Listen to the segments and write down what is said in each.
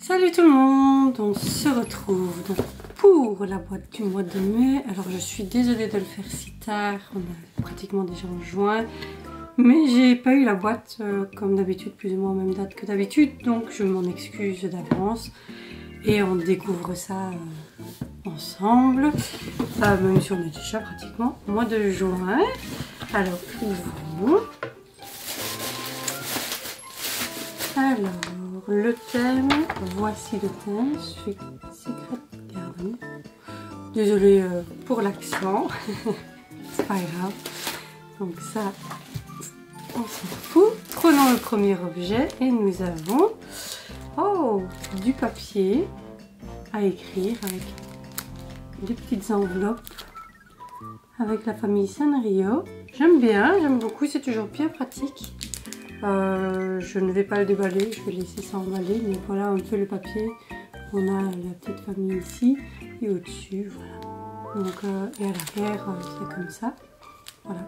Salut tout le monde, on se retrouve donc pour la boîte du mois de mai. Alors je suis désolée de le faire si tard, on est pratiquement déjà en juin, mais j'ai pas eu la boîte comme d'habitude, plus ou moins en même date que d'habitude, donc je m'en excuse d'avance et on découvre ça ensemble, même si on est déjà pratiquement au mois de juin. Alors ouvrons. Alors le thème, voici le thème, Secret Garden. Désolée pour l'accent, c'est pas grave. Donc ça, on s'en fout. Prenons le premier objet et nous avons du papier à écrire avec des petites enveloppes avec la famille Sanrio. J'aime bien, j'aime beaucoup, c'est toujours bien pratique. Je ne vais pas le déballer, je vais laisser ça emballer, mais voilà un peu le papier. On a la petite famille ici et au-dessus, voilà. Donc, et à l'arrière, c'est comme ça. Voilà,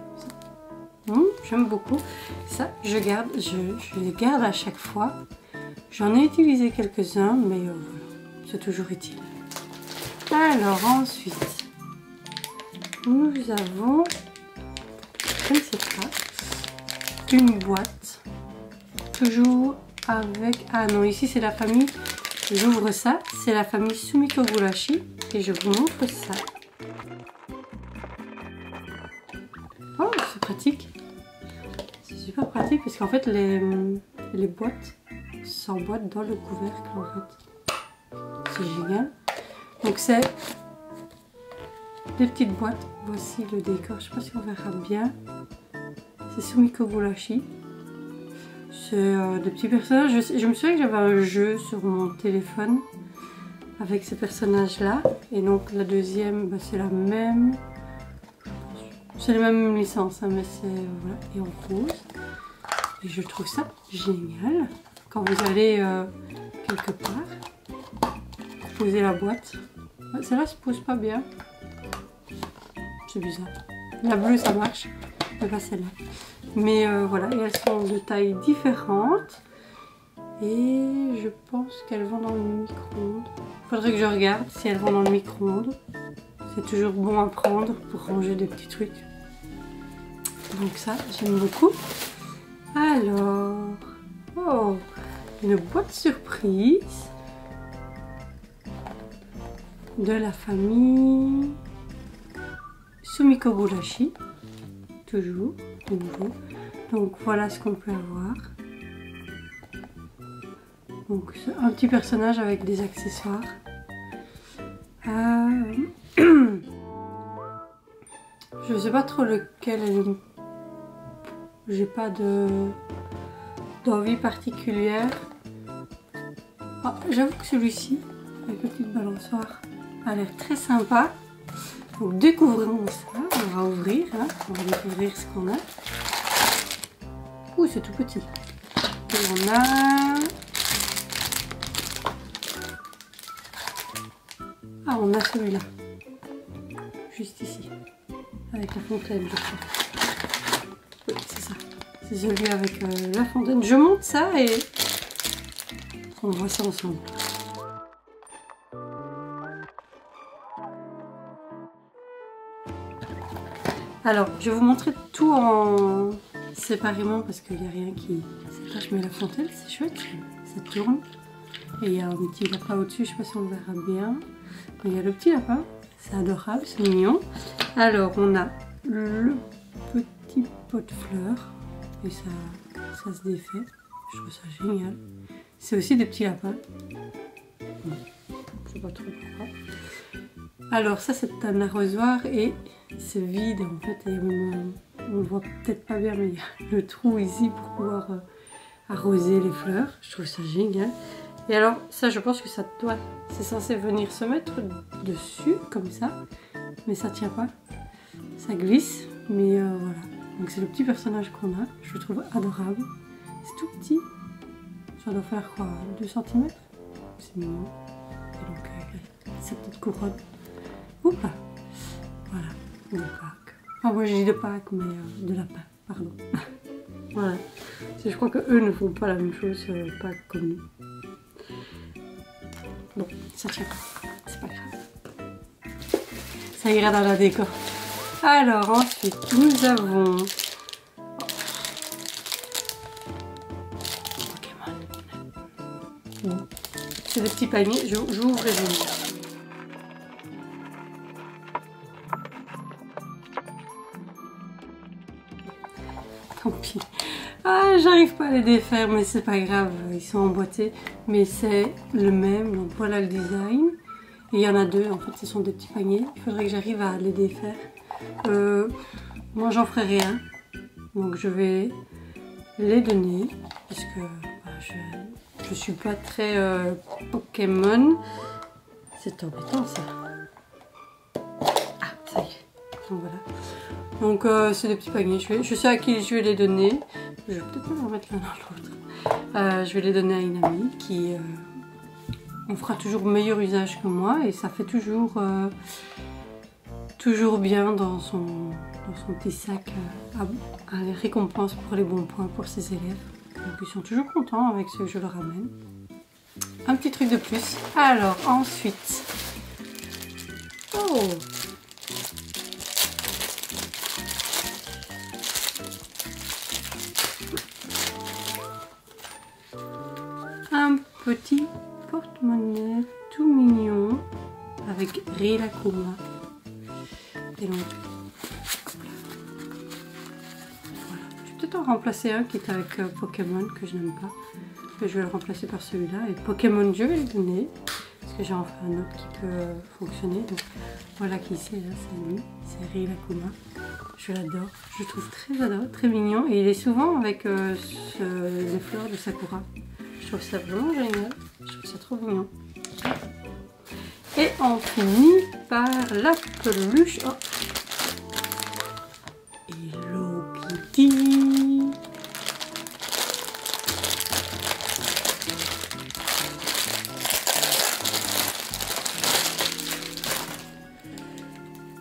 comme ça. J'aime beaucoup. Ça, je les garde à chaque fois. J'en ai utilisé quelques-uns, mais voilà, c'est toujours utile. Alors ensuite, nous avons, je ne sais pas, une boîte, toujours avec, ah non, ici c'est la famille, j'ouvre ça, c'est la famille Sumiko Gurashi et je vous montre ça. Oh, c'est pratique, c'est super pratique parce qu'en fait les boîtes s'emboîtent dans le couvercle en fait, c'est génial. Donc c'est des petites boîtes, voici le décor, je ne sais pas si on verra bien. C'est Sumiko Gurashi. C'est des petits personnages. Je me souviens que j'avais un jeu sur mon téléphone avec ces personnages-là. Et donc la deuxième, c'est la même. C'est les mêmes licences, hein, mais c'est voilà, et en rose. Et je trouve ça génial. Quand vous allez quelque part, pour poser la boîte. Celle-là se pose pas bien. C'est bizarre. La bleue, ça marche. Mais pas celle-là. Mais voilà, et elles sont de tailles différentes. Et je pense qu'elles vont dans le micro-ondes. Faudrait que je regarde si elles vont dans le micro-ondes. C'est toujours bon à prendre pour ranger des petits trucs. Donc ça, j'aime beaucoup. Alors, une boîte surprise de la famille Sumiko Gurashi. Toujours, de nouveau. Donc voilà ce qu'on peut avoir. Donc un petit personnage avec des accessoires. Je sais pas trop lequel. J'ai pas d'envie particulière. J'avoue que celui-ci, avec la petite balançoire, a l'air très sympa. Donc découvrons ça, on va ouvrir, hein. On va découvrir ce qu'on a. Ouh, c'est tout petit. Et on a celui-là, juste ici, avec la fontaine, je crois. Oui, c'est ça, c'est celui avec la fontaine. Je monte ça et on voit ça ensemble. Alors, je vais vous montrer tout en séparément parce qu'il n'y a rien qui s'attache, mais la fontaine c'est chouette, ça tourne. Et il y a un petit lapin au-dessus, je ne sais pas si on le verra bien. Mais il y a le petit lapin, c'est adorable, c'est mignon. Alors, on a le petit pot de fleurs et ça se défait. Je trouve ça génial. C'est aussi des petits lapins. Bon, je sais pas trop pourquoi. Alors ça c'est un arrosoir et c'est vide en fait et on voit peut-être pas bien mais il y a le trou ici pour pouvoir arroser les fleurs. Je trouve ça génial. Et alors ça je pense que c'est censé venir se mettre dessus comme ça, mais ça tient pas, ça glisse, mais voilà. Donc c'est le petit personnage qu'on a, je le trouve adorable. C'est tout petit, ça doit faire quoi, 2 cm. C'est mignon. Et donc sa petite couronne. Ou pas. Voilà, de Pâques. Enfin, moi je dis de Pâques, mais de lapin, pardon. Voilà. Je crois que eux ne font pas la même chose Pâques comme nous. bon, ça tient pas, c'est pas grave. Ça ira dans la déco. Alors ensuite, nous avons Pokémon. C'est des petits paniers, j'ouvre et j'ouvre. Tant pis. Ah, j'arrive pas à les défaire, mais c'est pas grave, ils sont emboîtés. Mais c'est le même, donc voilà le design. Et il y en a deux, en fait, ce sont des petits paniers. Il faudrait que j'arrive à les défaire. Moi, j'en ferai rien. Donc, je vais les donner. Puisque je suis pas très Pokémon. C'est embêtant, ça. Ah, ça y est. Donc, voilà. Donc c'est des petits paniers, je sais à qui je vais les donner, je vais peut-être pas en mettre l'un dans l'autre. Je vais les donner à une amie qui en fera toujours meilleur usage que moi et ça fait toujours bien dans son petit sac à les récompenses pour les bons points pour ses élèves. Donc ils sont toujours contents avec ce que je leur ramène. Un petit truc de plus. Alors ensuite, oh! Un petit porte-monnaie tout mignon avec Rilakkuma. Et donc, voilà. Je vais peut-être en remplacer un qui est avec Pokémon que je n'aime pas. Je vais le remplacer par celui-là. Et Pokémon, je vais le donner parce que j'ai enfin un autre qui peut fonctionner. Donc voilà qui c'est là, c'est lui, c'est Rilakkuma. Je l'adore, je le trouve très mignon et il est souvent avec les fleurs de Sakura. Je trouve ça vraiment génial, je trouve ça trop mignon. Et on finit par la peluche. Oh. Hello Kitty.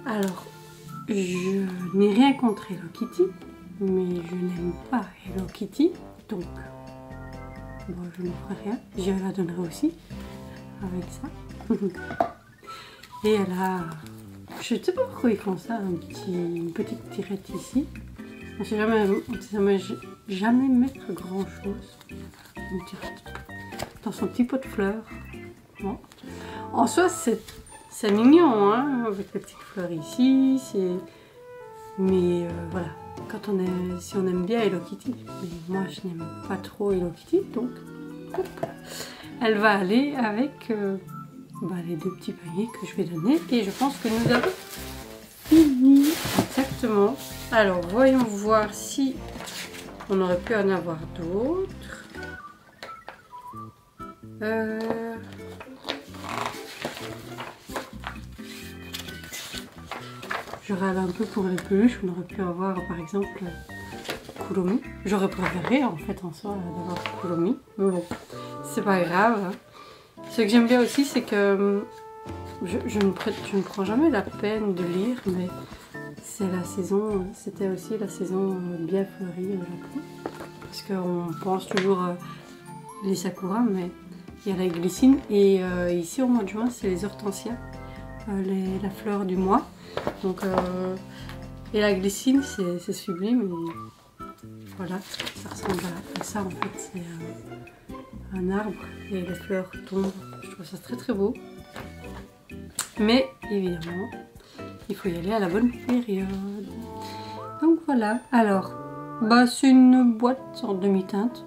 Alors, je n'ai rien contre Hello Kitty, mais je n'aime pas Hello Kitty, donc bon, je ne ferai rien. Je la donnerai aussi avec ça. Et elle a, je ne sais pas pourquoi ils font ça, une petite tirette ici. On ne sait jamais mettre grand chose. Une tirette dans son petit pot de fleurs. Bon. En soi, c'est mignon, hein, avec les petites fleurs ici. Mais voilà, si on aime bien Hello Kitty, mais moi je n'aime pas trop Hello Kitty, donc hop, elle va aller avec les deux petits paniers que je vais donner. Et je pense que nous avons fini. Exactement. Alors voyons voir si on aurait pu en avoir d'autres. Je râle un peu pour les peluches, on aurait pu avoir par exemple Kuromi. J'aurais préféré en fait en soi d'avoir Kuromi, mais bon, c'est pas grave. Ce que j'aime bien aussi, c'est que je ne prends jamais la peine de lire, mais c'est la saison, c'était aussi la saison bien fleurie au Japon. Parce qu'on pense toujours les sakura, mais il y a la glycine et ici au mois de juin, c'est les hortensias, la fleur du mois. Donc, et la glycine, c'est sublime. Et voilà, ça ressemble à ça en fait. C'est un arbre et les fleurs tombent. Je trouve ça très beau. Mais évidemment, il faut y aller à la bonne période. Donc voilà. Alors, c'est une boîte en demi-teinte.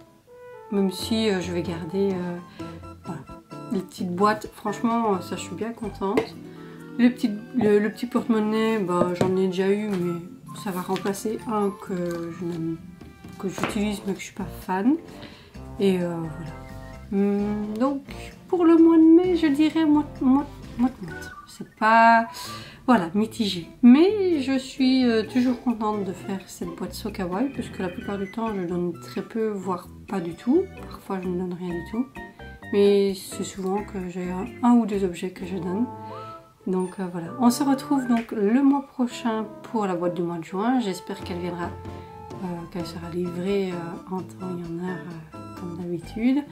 Même si je vais garder voilà, les petites boîtes. Franchement, ça, je suis bien contente. Le petit porte-monnaie, j'en ai déjà eu, mais ça va remplacer un que j'utilise mais que je suis pas fan. Et voilà. Donc pour le mois de mai, je dirais moite. C'est pas, voilà, mitigé. Mais je suis toujours contente de faire cette boîte So Kawaii, puisque la plupart du temps je donne très peu, voire pas du tout. Parfois je ne donne rien du tout. Mais c'est souvent que j'ai un ou deux objets que je donne. Donc voilà, on se retrouve donc le mois prochain pour la boîte du mois de juin. J'espère qu'elle viendra, qu'elle sera livrée en temps et en heure comme d'habitude.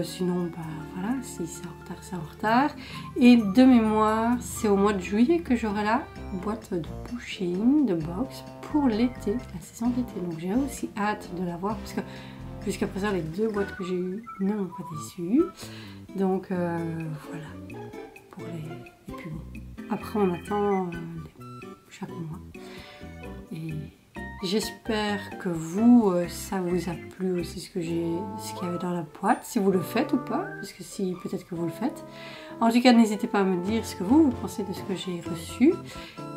Sinon, bah voilà, si c'est en retard, c'est en retard. Et de mémoire, c'est au mois de juillet que j'aurai la boîte de push-in, de box, pour l'été, la saison d'été. Donc j'ai aussi hâte de la voir, parce que jusqu'à présent, les 2 boîtes que j'ai eues ne m'ont pas déçue. Donc voilà, pour les plus beaux. Après, on attend chaque mois. Et j'espère que vous, ça vous a plu aussi ce qu'il y avait dans la boîte, si vous le faites ou pas, parce que si, peut-être que vous le faites. En tout cas, n'hésitez pas à me dire ce que vous pensez de ce que j'ai reçu.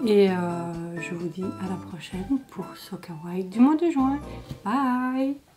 Et je vous dis à la prochaine pour So Kawaii du mois de juin. Bye!